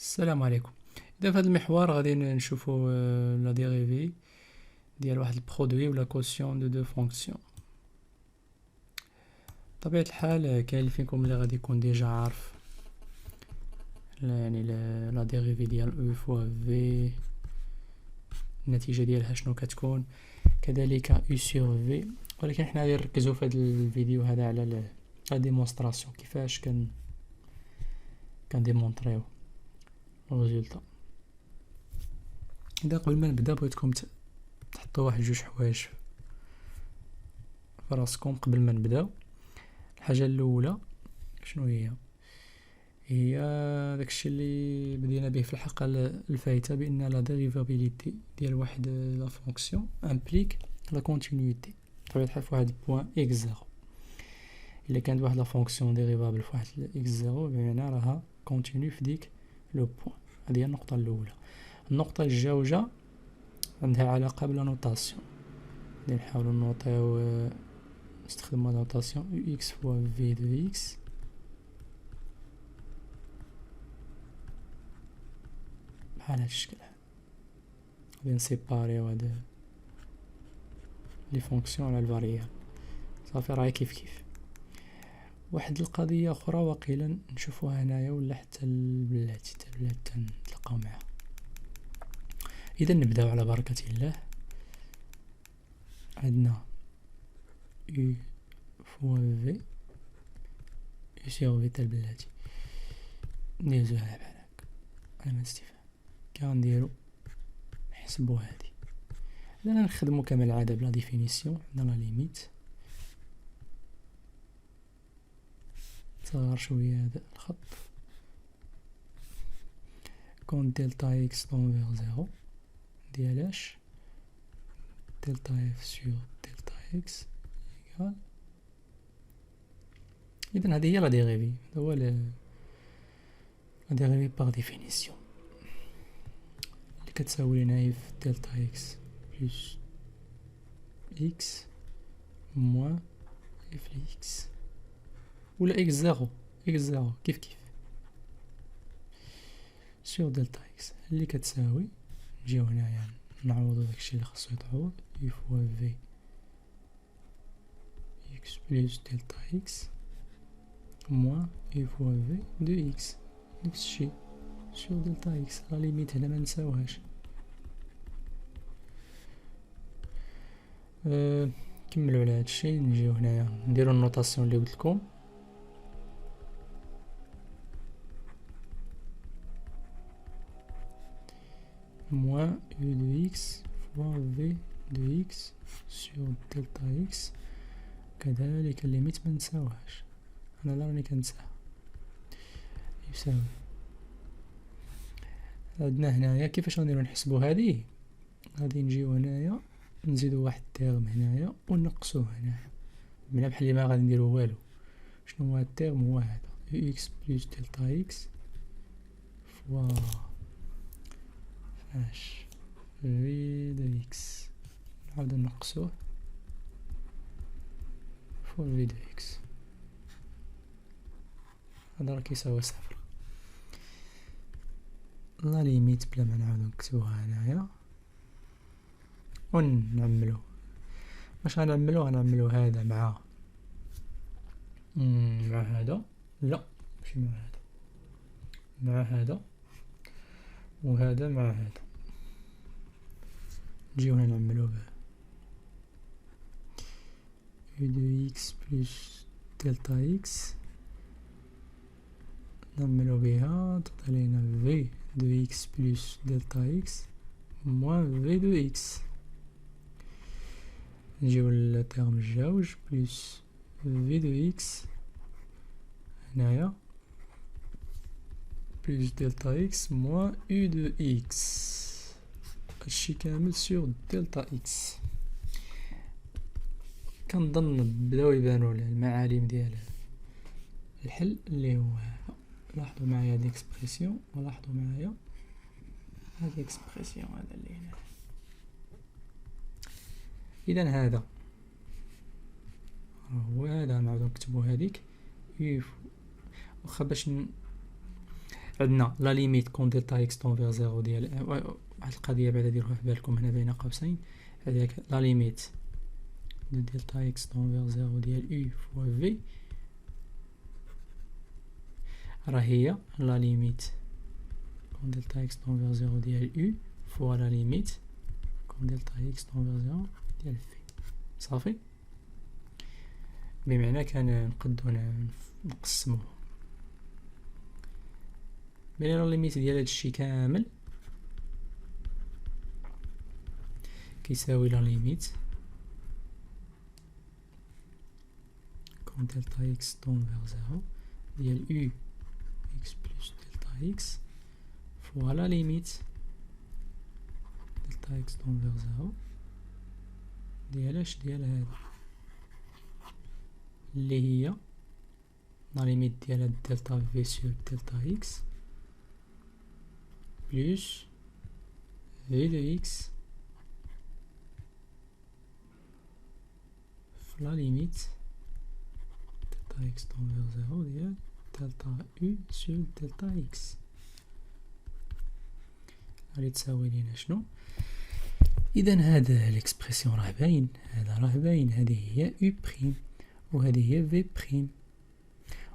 السلام عليكم. اذا في هذا المحور غادي نشوفوا لا ديريفي ديال واحد البرودوي ولا كوسيون دو فونكسيون. بطبيعه الحال كاين اللي فيكم اللي غادي يكون ديجا عارف يعني لا ديريفي ديال او فوا في النتيجه ديالها شنو كتكون، كذلك او سور في. ولكن حنا غادي نركزوا في هذا الفيديو هذا على لا ديمونستراسيون، كيفاش كنديمونطريو الريزولطا. اذا قبل ما نبدا بغيتكم تحطوا واحد جوج حوايج فراسكم قبل ما نبداو. الحاجه الاولى شنو هي داكشي اللي بدينا به في الحلقه الفايته، بان لا ديريفابيليتي ديال واحد لا فونكسيون امبليك لا كونتينيتي. بطبيعه الحال في واحد بوين اكس زيرو، الا كانت واحد لا فونكسيون ديريفابل في واحد اكس زيرو بمعنى راها كونتينيو في ديك لو بوين. هذه هي النقطه الاولى. النقطه الجوجه عندها علاقه بلا نوتاسيون. نحاولوا نوطيو نستخدموا لا نوتاسيون يو اكس فوا في دو اكس بحال هاد الشكل هذا. غادي نسيباريو هاد لي فونكسيون على الفاريابل صافي، راهي كيف واحد القضيه اخرى واقيلا نشوفوها هنايا ولا حتى البلاتي نتلاقاو معها. اذا نبداو على بركه الله. عندنا يو فوا في يساوي في تاع البلاتي، نديزوها بحال هكا علامة استفهام. كنديرو نحسبو هادي. عندنا نخدمو كما العاده بلا ديفينيسيون. عندنا لا ليميت صغر شويه هذا الخط، كون دلتا اكس طون فيغ زيرو ديالاش دلتا اف سور دلتا اكس ايكال. اذا هذه هي لا ديريفي، هذا هو لا ديريفي باغ ديفينيسيون اللي كتساوي لنا اف دلتا اكس بلس اكس موان اف اكس ولا اكس زيرو كيف سور دلتا اكس اللي كتساوي. نجيو هنايا نعوضو داكشي اللي خاصو يتعوض، اي فوا في اكس بلس دلتا اكس موان اي فوا في دو اكس، نفس الشيء سور دلتا اكس. لا ليميت هنا ما نساوهاش. كملوا على هادشي. نجيو هنايا نديرو النوطاسيون اللي قلت لكم. موان يو دو اكس فوا في دو اكس سور دلتا اكس. كذلك الليميت ما نساوهاش، انا لا راني كنساها. يساوي عندنا هنايا كيفاش غنديرو نحسبو هذه. غادي نجيو هنايا نزيدو واحد التيرم هنايا ونقصوه هنايا بلا بحال ما غادي نديرو والو. شنو هو التيرم؟ هو هذا يو اكس بلس دلتا اكس فوا فاش في دو اكس، نعاودو نقصوه فوا في دو اكس. هذا راه كيساوي صفر. لا ليميت بلا ما نعاودو نكتبوها هنايا ونعملو. واش غنعملو هذا مع هذا، لا ماشي مع هذا، مع هذا وهذا مع هذا. نجيو هنا نعملو به يو دو اكس بلس دلتا اكس، نعملو بها تطلع لينا في دو اكس بلس دلتا اكس موان في دو اكس. نجيو للتيرم الجوج بلس في دو اكس هنايا بلس دلتا اكس موان يو دو اكس. هادشي كامل سور دلتا اكس. كنظن بداو يبانو المعالم ديال الحل اللي هو لاحظوا معايا هاد اكسبرسيون ولاحظوا معايا هاد اكسبرسيون هذا اللي هنا. اذا هذا هو هذا، نعاودو نكتبو هذيك واخا باش عندنا لا ليميت كون دلتا اكس طون فيغ زيرو ديال واحد القضيه بعدا ديروها في بالكم هنا بين قوسين. هذاك لا ليميت دو دلتا اكس طون فيغ زيرو ديال يو فوا في راه هي لا ليميت كون دلتا اكس طون فيغ زيرو ديال يو فوا لا ليميت كون دلتا اكس طون فيغ زيرو ديال في. صافي، بمعنى كان نقدو نقسموه بين لا ليميت ديال هادشي كامل كيساوي لا ليميت كون دلتا اكس طون فيغ زيرو ديال يو اكس بلس دلتا اكس فوا لا ليميت دلتا اكس طون فيغ زيرو ديال اش ديال هذا اللي هي لا ليميت ديال هاد دلتا في سور دلتا اكس بلس في دو اكس في لا ليميت دلتا اكس طون فيغ زيرو ديال دلتا يو سور دلتا اكس. غادي تساوي لينا شنو؟ اذا هذا الاكسبرسيون راه باين، هذا راه باين، هذه هي يو بريم وهذه هي في بريم،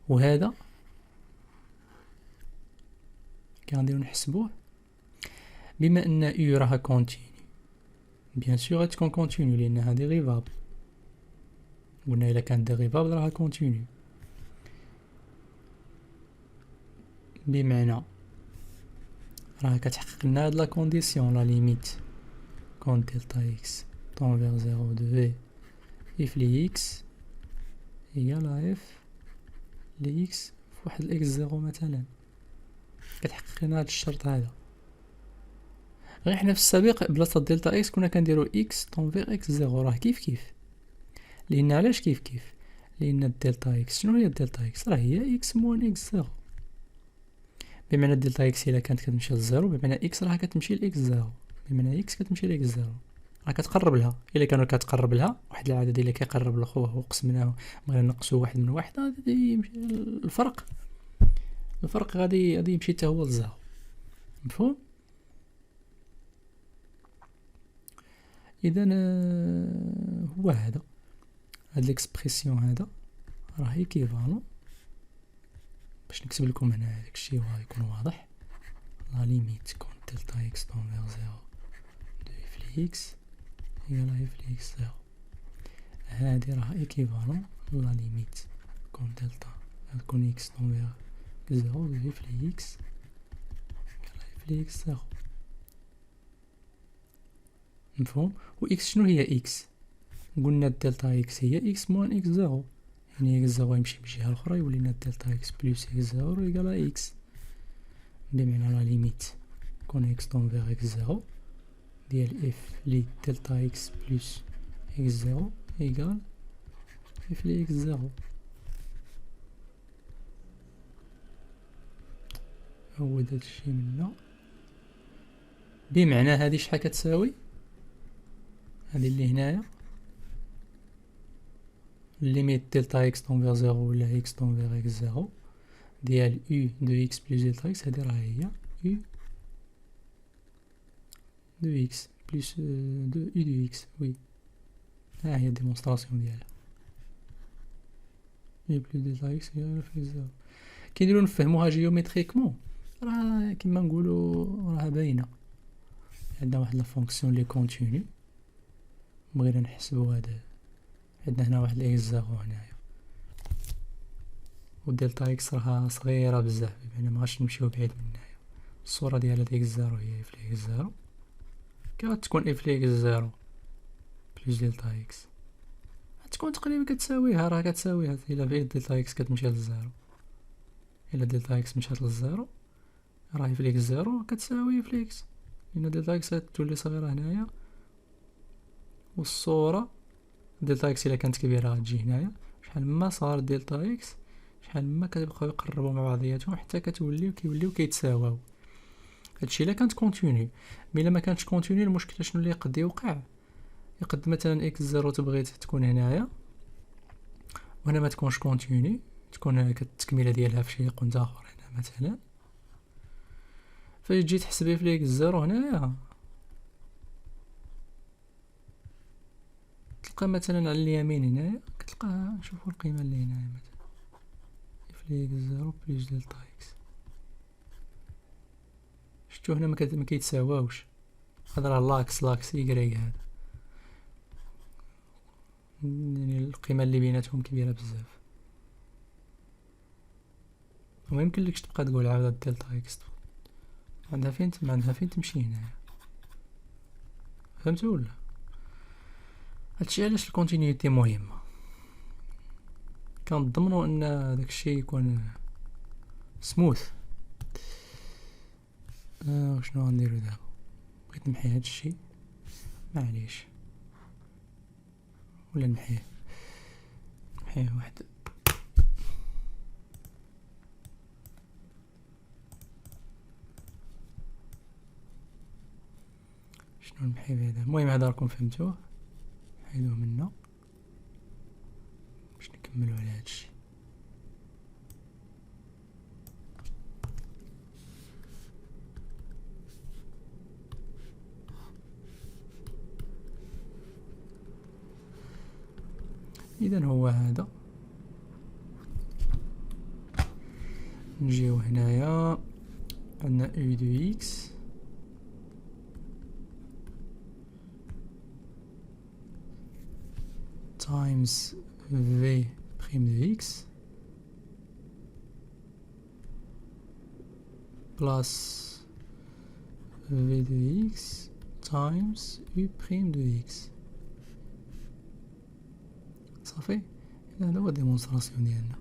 وهذا كنديرو نحسبوه بما ان يو راها كونتينيو بيان سور غتكون كونتينيو لانها ديريفابل. قلنا الا كانت ديريفابل راها كونتينيو، بمعنى راه كتحقق لنا هاد لا كونديسيون لا ليميت كون دلتا اكس طون فيغ زيرو دو في اف لي اكس هي لا اف لي اكس فواحد الاكس زيرو مثلا، كتحقق لنا هاد الشرط هذا. غير حنا في السابق بلاصه دلتا اكس كنا كنديرو اكس طون فيغ اكس زيرو، راه كيف لان علاش كيف لان الدلتا اكس شنو هي الدلتا اكس؟ راه هي اكس موان اكس زيرو، بمعنى الدلتا اكس الا كانت كتمشي للزيرو بمعنى اكس راه كتمشي لاكس زيرو، بمعنى اكس كتمشي لاكس زيرو راه كتقرب لها. الا كانوا كتقرب لها واحد العدد اللي كيقرب لخوه وقسمناه بغينا نقصوا واحد من واحد غادي يمشي الفرق غادي يمشي حتى هو للزيرو. مفهوم؟ اذا هو هذا الاكسبرسيون هذا راه ايكيفالون. باش نكتب لكم هنا هذاك الشيء ويكون واضح، لا ليميت كون دلتا اكس طون فيغ زيرو دو اف لي اكس هي لا اف لي اكس زيرو، هادي راه ايكيفالون لا ليميت كون دلتا كون اكس طون فيغ زيرو دو اف لي اكس لا اف لي اكس زيرو. مفهوم؟ و اكس شنو هي اكس؟ قلنا الدلتا اكس هي اكس موان اكس زيرو، يعني اكس زيرو يمشي بالجهه الاخرى يولي لنا الدلتا اكس بلس اكس زيرو يقال اكس، بمعنى لا ليميت كون اكس طون فيغ اكس زيرو ديال اف لي دلتا اكس بلس اكس زيرو يقال اف لي اكس زيرو. هو داك الشيء منا، بمعنى هادي شحال كتساوي؟ هادي اللي هنايا ليميت دلتا اكس طون فيغ زيرو ولا اكس طون فيغ اكس زيرو ديال يو دو اكس بلس دلتا اكس، هادي راه هي يو دو اكس بلس دو يو دو اكس. وي ها هي الديمونستراسيون ديالها يو بلس دلتا اكس هي اف اكس زيرو. كيديرو نفهموها جيومتريكمون راه كيما نقولو راه باينه. عندنا واحد لا فونكسيون لي كونتينيو بغينا نحسبو هذا، عندنا هنا واحد الاكس زيرو هنايا و دلتا اكس راها صغيره بزاف، بمعنى ماغاش نمشيو بعيد من هنايا. الصوره ديال هاد اكس زيرو هي اف اكس زيرو، كتكون اف اكس زيرو بلس دلتا اكس تكون تقريبا كتساويها، راه كتساويها الا دلتا اكس كتمشي للزيرو، الا دلتا اكس مشات للزيرو راه اف اكس زيرو كتساوي اف اكس، لان دلتا اكس تولي صغيره هنايا والصوره دلتا اكس الا كانت كبيره غتجي هنايا. شحال ما صغار دلتا اكس شحال ما كتبقاو يقربوا مع بعضياتهم حتى كيوليو كيتساواو. هادشي الا كانت كونتينيو. ملي ما كانتش كونتينيو المشكل شنو اللي يقد يوقع؟ يقد مثلا اكس زيرو تبغي تكون هنايا وهنا ما تكونش كونتينيو، تكون التكمله ديالها في شي بوينت اخر هنا مثلا، فاش تجي تحسبي في ليك الزيرو هنايا تلقى مثلا على اليمين هنايا كتلقى شوفوا القيمه اللي هنايا مثلا في ليك الزيرو بليس دلتا اكس. شفتوا هنا ما كيتساواوش، هذا راه لاكس يكري هذا، يعني القيمه اللي بيناتهم كبيره بزاف. وما يمكنلكش تبقى تقول عدد دلتا اكس عندها فين تمشي هنايا. فهمتوا ولا؟ هادشي علاش الكونتينيتي مهمه، كنضمنوا ان داكشي يكون سموث. شنو غنديرو دابا؟ بغيت نمحي هادشي معليش، ولا نمحيه واحد. شنو نمحي هذا؟ المهم هذا راكم فهمتوه، نحيدوه منا باش نكملوا على هادشي. اذا هو هذا، نجيو هنايا عندنا u دو x times v prime de x plus v de x times u prime de x. صافي، هذا هو ديمونستراسيون ديالنا.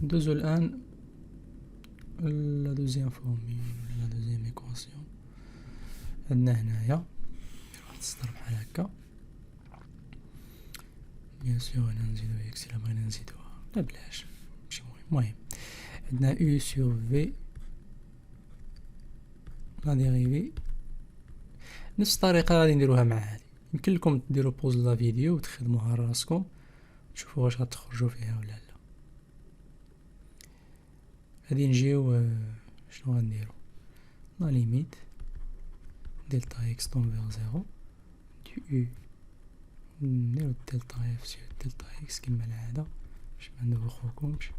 ندوزو الان لا دوزيام فورميل ولا لا دوزيام ايكواسيون. عندنا هنايا واحد السطر بحال هكا، بيان سور هنا نزيدو اكس الا بغينا نزيدوها، لا بلاش ماشي مهم. المهم عندنا u sur v لا ديريفي. نفس الطريقه غادي نديروها مع هذه. يمكن لكم ديروا بوز لا فيديو وتخدموها راسكم تشوفوا واش غتخرجوا فيها ولا لا. غادي نجيو شنو غنديروا؟ لا ليميت دلتا اكس طون فيغ زيرو دو يو، نديرو دلتا اف سير دلتا اكس كما العاده باش ما ندوخوكمش.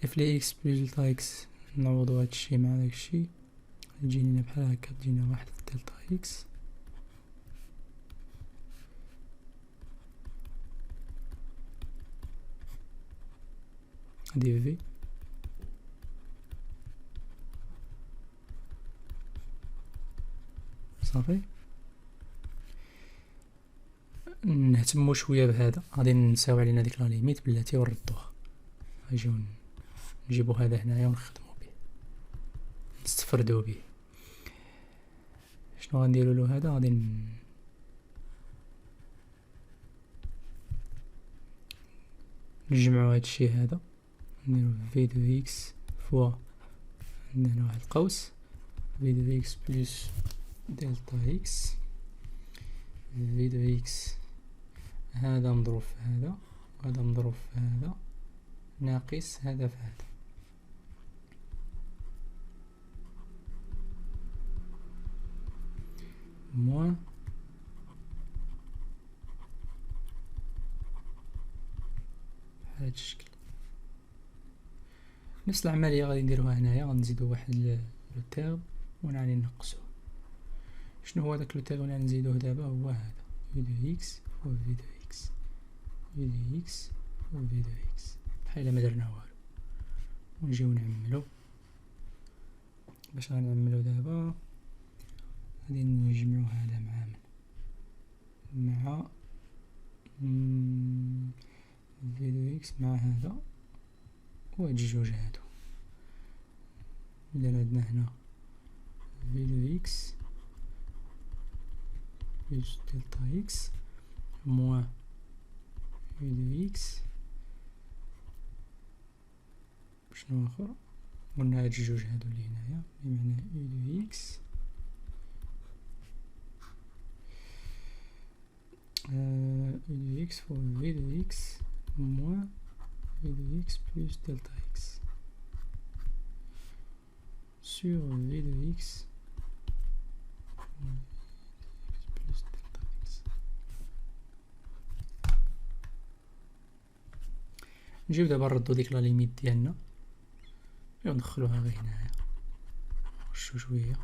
اف لي اكس بلس دلتا اكس نعوضو هادشي مع داكشي، تجينا بحال هكا، تجينا واحد دلتا اكس هادي في صافي. نهتمو شويه بهذا، غادي نساو علينا ديك لا ليميت بلاتي ونردوها، نجيو نجيبو هذا هنايا ونخدمو به نستفردو به. شنو غنديرو له هذا؟ غادي نجمعو هادشي هذا، نديرو في دو اكس فوا عندنا واحد القوس في دو اكس بلس دلتا اكس في دو اكس، هذا مضروب في هذا وهذا مضروب في هذا ناقص هذا في هذا. موان بهذا الشكل. نفس العمليه غادي نديروها هنايا، غنزيدو واحد لو تيرم ونعني نقصوه. شنو هو داك لو تيرم اللي نزيدوه دابا؟ هو هذا في دو اكس و في دو اكس في دو اكس و في دو اكس، بحال ما درنا والو. ونجيو نعملو. باش غنعملو دابا غادي نجمعو هذا مع في دو اكس مع هذا وهاد الجوج هادو. إذا عندنا هنا في دو اكس بلس دلتا اكس موان دو إكس. شنو آخر؟ قلنا هاد الجوج هادو اللي هنايا بمعنى دو إكس دو إكس فوا في دو إكس موان في دو إكس بلس دلتا إكس sur v de x plus delta x. نجيو دابا نردو ديك لا ليميت ديالنا وندخلوها غير هنايا نخشو شويه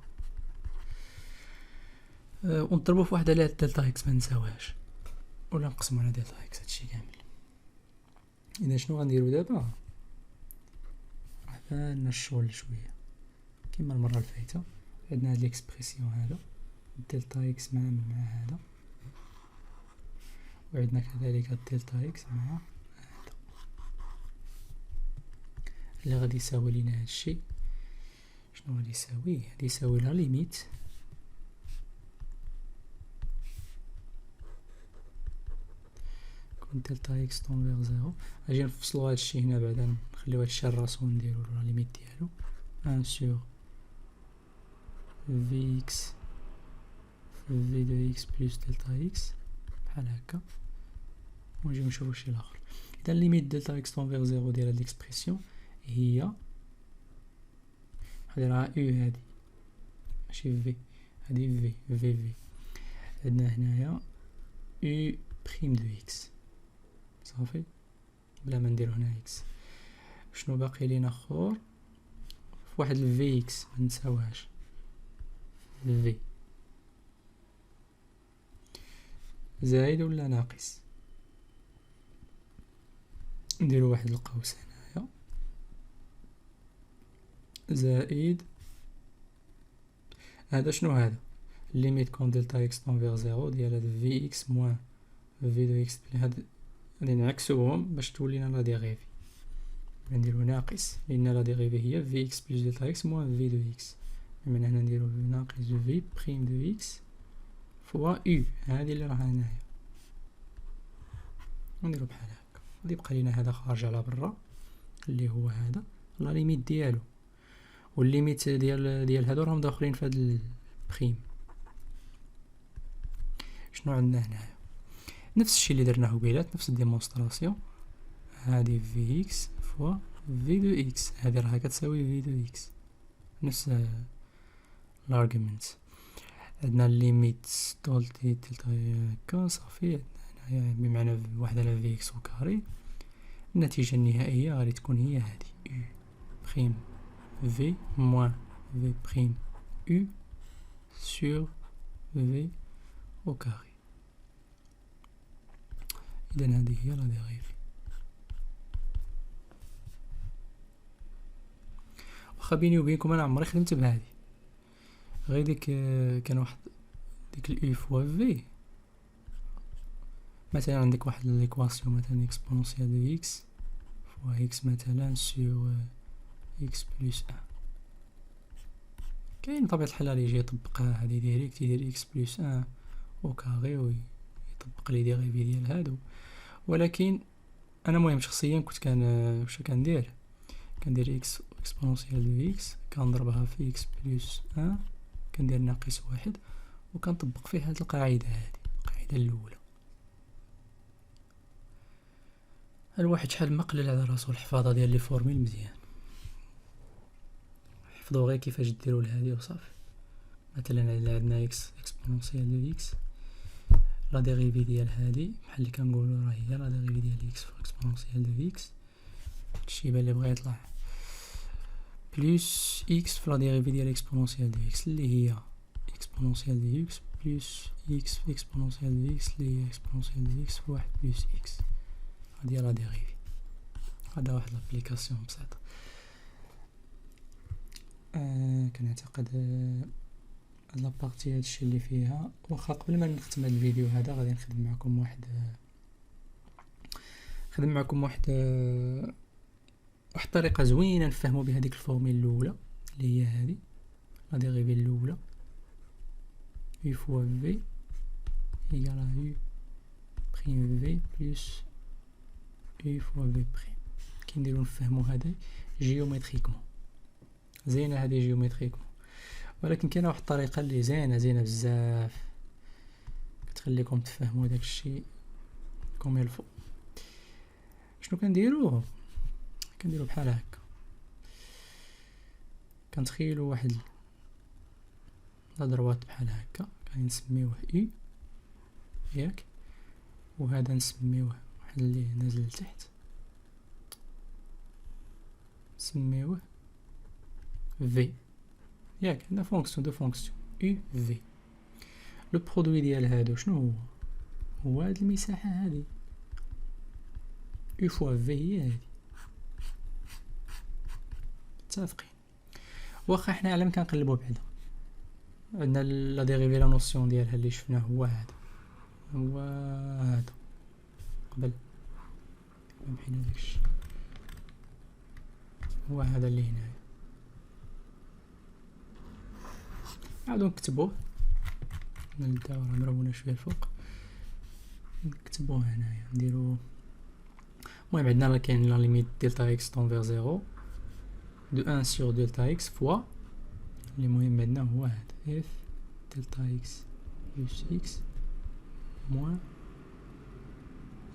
ونضربو في واحد على دلتا اكس ما نساوهاش ولا نقسمو على دلتا اكس هادشي كامل. اذا شنو غنديرو دابا؟ عطانا الشغل شويه كما المره الفايته. عندنا هاد ليكسبرسيون هذا دلتا اكس مع هذا، وعندنا كذلك دلتا اكس مع هذا اللي غادي يساوي لينا هادشي. شنو غادي يساوي؟ غادي يساوي لا ليميت كون دلتا اكس طون فيغ زيرو. اجي نفصلو هادشي هنا بعدا نخليو هادشي راسو ونديرو لا ليميت ديالو 1 sur Vx v de x plus delta x بحال هكا، ونجيو نشوفو شي لاخر. اذا ليميت دلتا اكس طون فيغ زيرو ديال هاد ليكسبرسيون هي غادي او هادي ماشي في، هادي في عندنا هنايا او بريم دو اكس صافي بلا ما نديرو هنا اكس. شنو باقي لينا اخر؟ في واحد الفي اكس ما نساوهاش في زايد ولا ناقص، نديرو واحد القوس هنايا زائد هذا. شنو هذا؟ ليميت كون دلتا اكس طون فيغ زيرو ديال هاد في اكس موان في دو اكس. هاد غادي نعكسوهم باش تولينا لا ديغيفي، نديرو ناقص لان لا ديغيفي هي في اكس بلس دلتا اكس موان في دو اكس. بمعنى هنا نديرو ناقص في بريم دو اكس فوا او هادي اللي راه هنايا، ونديرو بحال هكا. غادي يبقى لينا هذا خارج على برا اللي هو هذا لا ليميت ديالو، والليميت ديال هادو راهم داخلين في هاد البريم. شنو عندنا هنايا؟ نفس الشيء اللي درناه قبيلات، نفس الديمونستراسيون. هادي في اكس فوا في دو اكس، هادي راها كتساوي في دو اكس، نفس الارغيومنت. عندنا الليميت دولتي دلتا هكا صافي. عندنا هنايا بمعنى واحد على في اكس وكاري. النتيجة النهائية غادي تكون هي هادي او بريم في موان في بريم او سور في او كاري. إذا هذه هي لا ديغيفي. واخا بيني وبينكم انا عمري خدمت بهادي، غير ديك كان واحد ديك الاو فوا في. مثلا عندك واحد ليكواسيون مثلا اكسبونونسيال دو اكس فوا اكس مثلا سور اكس بلس 1. كاين بطبيعة الحال اللي يجي يطبقها هادي ديريكت، يدير اكس بلس 1 او كاري ويطبق لي ديغيفي ديال هادو. ولكن انا مهم شخصيا كنت واش كندير اكس اكسبونونسيال دو اكس كنضربها في اكس بلس 1 كندير ناقص واحد وكنطبق فيه هاد القاعدة هادي القاعدة الأولى. الواحد شحال ما قلل على راسو الحفاظة ديال لي فورميل مزيان، حفظوا غير كيفاش ديروا لهادي وصافي. مثلا الا عندنا اكس اكسبونونسيال دو اكس لا ديغيفي ديال هادي بحال اللي كنقولوا راه هي لا ديغيفي ديال اكس اكسبونونسيال دو اكس، هادشي بان لي بغا يطلع بلس اكس في لا ديغيفي ديال اكسبونونسيال دو اكس اللي هي اكسبونونسيال دو اكس بلس اكس في اكسبونونسيال دو اكس اللي هي اكسبونونسيال دو اكس في واحد بلس اكس. هادي لا ديغيفي. هذا واحد لابليكاسيون بسيطة. كنعتقد هاد لابارتي هادشي اللي فيها. واخا قبل ما نختم هاد الفيديو هذا غادي نخدم معكم واحد طريقة زوينة نفهمو بها ديك الفورميل الأولى اللي هي هادي لا ديغيفي الأولى u فوا v égale à u prime v plus اي فوا في بريم. كي نديرو نفهمو هذا جيومتريكمون، زينه هذه جيومتريكمون، ولكن كاينه واحد الطريقه اللي زينه بزاف كتخليكم تفهموا داك الشيء كوم يلفو. شنو كنديرو بحال هكا، كنتخيلوا واحد ضربات بحال هكا كنسميوه اي ياك، وهذا نسميوه واحد اللي نازل لتحت نسميوه في ياك. عندنا فونكسيون دو فونكسيون u v. لو برودوي ديال هادو شنو هو هاد المساحه هادي u فوا v هي هادي. متفقين؟ واخا حنا على ما كنقلبوا بعدا عندنا لا ديريفي لا نوسيون ديالها اللي شفناه هو هذا قبل محينا داكشي، هو هذا اللي هنايا. عاودو نكتبوه، نبداو راه مرونه شويه الفوق، نكتبوه هنايا نديرو. المهم عندنا راه كاين لا ليميت دلتا اكس طون فيغ زيرو دو 1 سور دلتا اكس فوا اللي مهم عندنا هو هذا اف دلتا اكس بلس اكس موان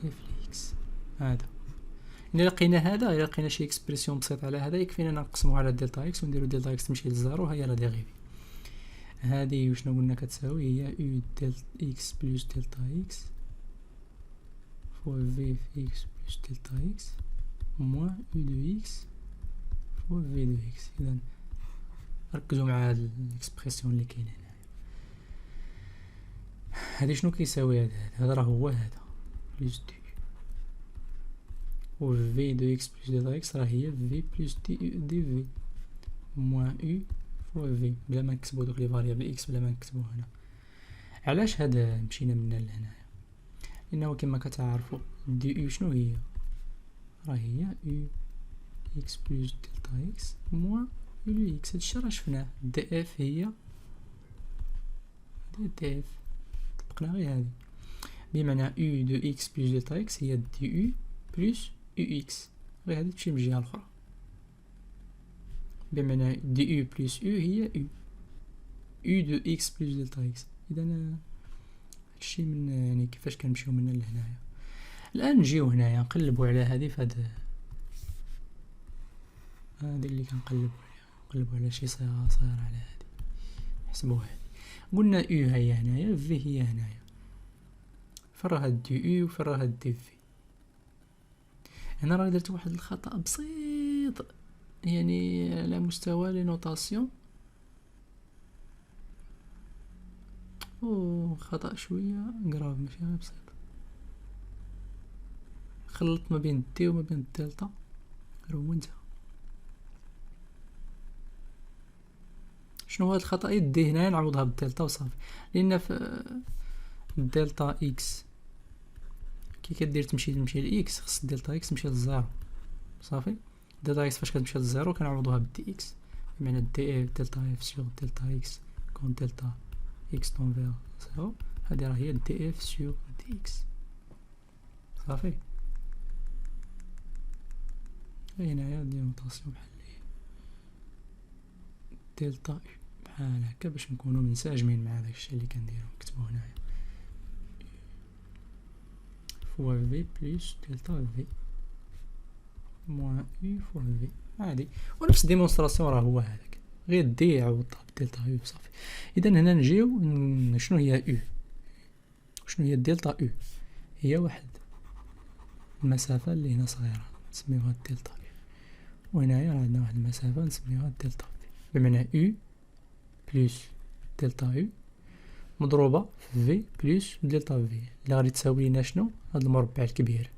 اف اكس. هذا الا لقينا هذا، الا لقينا شي اكسبرسيون بسيطه على هذا يكفينا نقسموه على دلتا اكس ونديرو دلتا اكس تمشي للزيرو. هي لا ديريفي هذه وشنو قلنا كتساوي، هي u دلتا اكس بلس دلتا اكس فوا في اكس بلس دلتا اكس موان u دو اكس فوا في دو اكس. اذا ركزوا مع هاد الاكسبرسيون اللي كاينه هنا. هادي شنو كيساوي هذا راه هو هذا بلس دو و في دو اكس بلس دلتا اكس راه هي في بلس دي في موان u فوا في، بلا ما نكتبو دوك لي فاريابل اكس، بلا ما نكتبو هنا. علاش هذا مشينا من لهنايا؟ لانه كما كتعرفوا دي يو شنو هي، راه هي يو اكس بلس دلتا اكس موان يو اكس. هادشي راه شفناه. دي اف هي دي اف، طبقنا غير هادي، بمعنى يو دو اكس بلس دلتا اكس هي دي يو بلس يو اكس، غير هادي تمشي من الجهه الاخرى، بمعنى دي يو بلس يو هي يو دو اكس بلس دلتا اكس. اذا هادشي من يعني كيفاش كنمشيو من لهنايا. الان نجيو هنايا نقلبوا على هذه، فهاد اللي كنقلبوا على شي صايره على هذه. نحسبوا هذه، قلنا يو هي هنايا، في هي هنايا، فرا هاد دي يو وفرا هاد دي في. هنا راه درت واحد الخطا بسيط يعني على مستوى لي نوطاسيون، خطأ شويه غراف ماشي غير بسيط. خلط ما بين الدي وما بين الدلتا، غير هو انت. شنو هاد الخطأ؟ يدي هنايا نعوضها بالدلتا وصافي، لان في الدلتا اكس كي كدير تمشي لاكس خص الدلتا اكس تمشي للزيرو صافي. دلتا اكس فاش كتمشي للزيرو كنعوضوها بالدي اكس، بمعنى دي اف دلتا اف سور دلتا اكس كون دلتا اكس طون فيغ زيرو، هادي راه هي دي اف سور دي اكس صافي. هنايا ندير نوطاسيون بحال دلتا بحال هكا باش نكونوا منسجمين مع داكشي اللي كنديرو. نكتبو هنايا فوا في بلس دلتا في موان يو فوا في، عادي. ونفس ديمونستراسيون راه هو هذاك، غير دي عوضها بدلتا يو صافي. اذا هنا نجيو شنو هي يو، شنو هي دلتا يو؟ هي واحد المسافه اللي هنا صغيره نسميوها دلتا يو، وهنايا راه عندنا واحد المسافه نسميوها دلتا في، بمعنى يو بلس دلتا يو مضروبه في بلس دلتا في، اللي غادي تساوي لنا شنو؟ هاد المربع الكبير،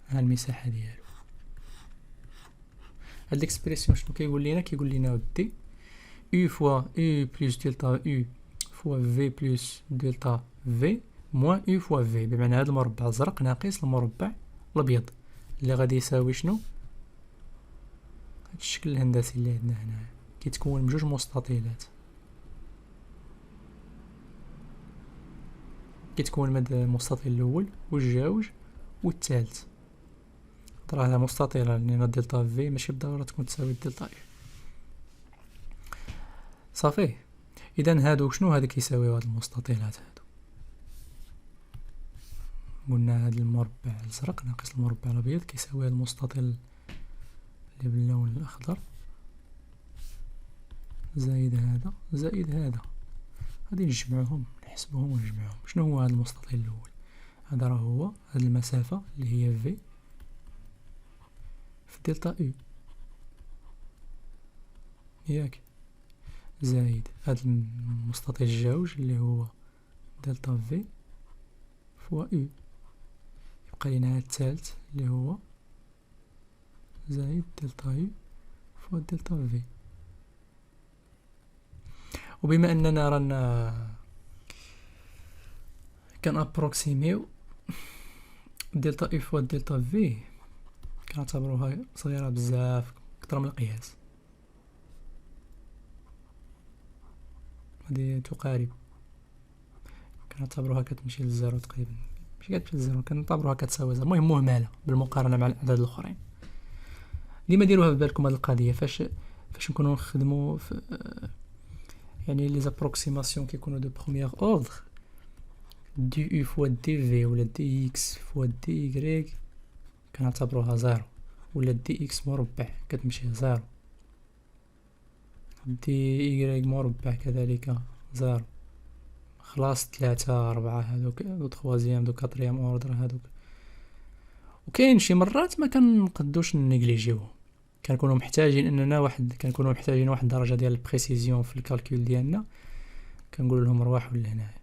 ها المساحه ديالو. هاد الاكسبرسيون شنو كيقول لنا؟ كيقول لنا دي يو فوا يو بلس دلتا يو فوا في بلس دلتا في موان يو فوا في، بمعنى هاد المربع الزرق ناقص المربع الابيض اللي غادي يساوي شنو؟ هاد الشكل الهندسي اللي عندنا هنا كيتكون من جوج مستطيلات. كيتكون من المستطيل الاول والجوج والثالث. راه مستطيله لان الدلتا في ماشي بالضروره تكون تساوي الدلتا اي. صافي. اذا هادو شنو هذا كيساويو هاد المستطيلات هادو؟ قلنا هاد المربع الازرق ناقص المربع الابيض كيساوي هاد المستطيل اللي باللون الاخضر زائد هذا زائد هذا. غادي نجمعهم نحسبهم ونجمعهم. شنو هو هذا المستطيل الاول؟ هذا راه هو هذه المسافه اللي هي في دلتا او ياك، زائد هذا المستطيل الجوج اللي هو دلتا في فوا او. يبقى لينا هذا الثالث اللي هو زائد دلتا او فوا دلتا في. وبما اننا رانا كان ابروكسيميو دلتا اي فوا دلتا في كنعتبروها صغيره بزاف اكثر من القياس. هذه تقارب كنعتبروها كتمشي للزيرو تقريبا، ماشي كتمشي للزيرو كنعتبروها كتساوي زيرو. المهم مهمله بالمقارنه مع الاعداد الاخرين. ديما ديروها في بالكم هذه القضيه فاش نكونوا نخدموا في يعني لي زابروكسيماسيون كيكونوا دو بروميير اوردر دي يو فوا دي في ولا دي اكس فوا دي ايغريك كنعتبروها زيرو، ولا دي اكس مربع كتمشي زيرو، دي ايغريك مربع كذلك زيرو. خلاص 3 4 هذوك دو تخوازيام دو كاتريام اوردر هذوك. وكاين شي مرات ما كنقدوش نيجليجيوهم، كنكونوا محتاجين اننا كنكونوا محتاجين واحد الدرجه ديال البريسيزيون في الكالكول ديالنا، كنقول لهم رواحوا لهنايا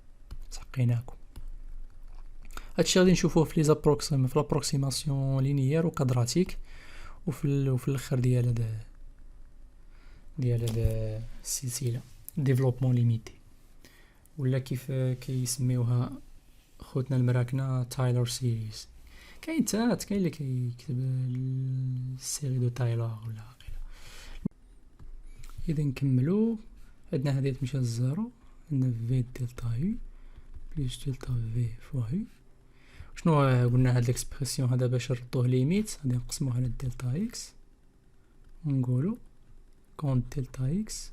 تحقيناكم. هادشي غادي نشوفوه في لي زابروكسيم في لابروكسيماسيون لينيير وكادراتيك وفي الاخر ديال هذا السلسله ديفلوبمون ليميتي، ولا كيف كيسميوها خوتنا المراكنه تايلور سيريز. كاين اللي كيكتب السيري دو تايلور ولا غيره. اذا نكملوا عندنا هذه تمشي للزيرو، عندنا في دلتا يو بلس دلتا في فوا يو. شنو قلنا هاد الاكسبرسيون هذا باش نردوه ليميت غادي نقسموه على دلتا اكس ونقولوا كون دلتا اكس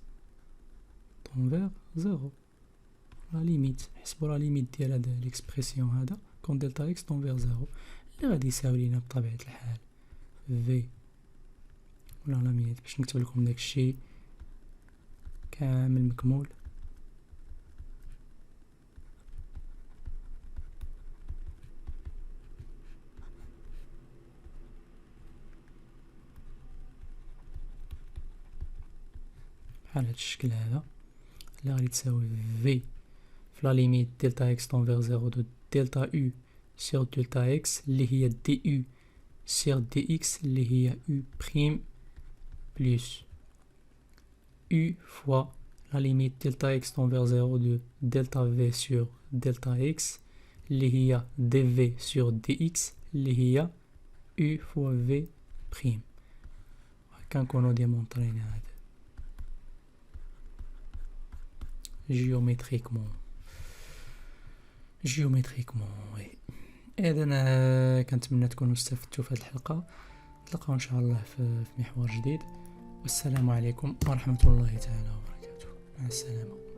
طون فيغ زيرو. لا ليميت نحسبوا لا ليميت ديال هاد الاكسبرسيون هذا كون دلتا اكس طون فيغ زيرو اللي غادي يساوي لينا بطبيعة الحال في ولا لاميات باش نكتب لكم داكشي كامل مكمول. بحال هاد الشكل هذا اللي غادي تساوي في لا ليميت دلتا اكس طون فيغ زيرو دو دلتا او سير دلتا اكس اللي هي دي او سير دي اكس اللي هي او بريم بلس او فوا لا ليميت دلتا اكس طون فيغ زيرو دو دلتا في سير دلتا اكس اللي هي دي في سير دي اكس اللي هي او فوا في بريم. هكا نكونو ديمونطرينا هذا جيومتريكمون وي. اذا كنتمنى تكونوا استفدتوا في هذه الحلقه. نتلاقاو ان شاء الله في محور جديد، والسلام عليكم ورحمه الله تعالى وبركاته. مع السلامه.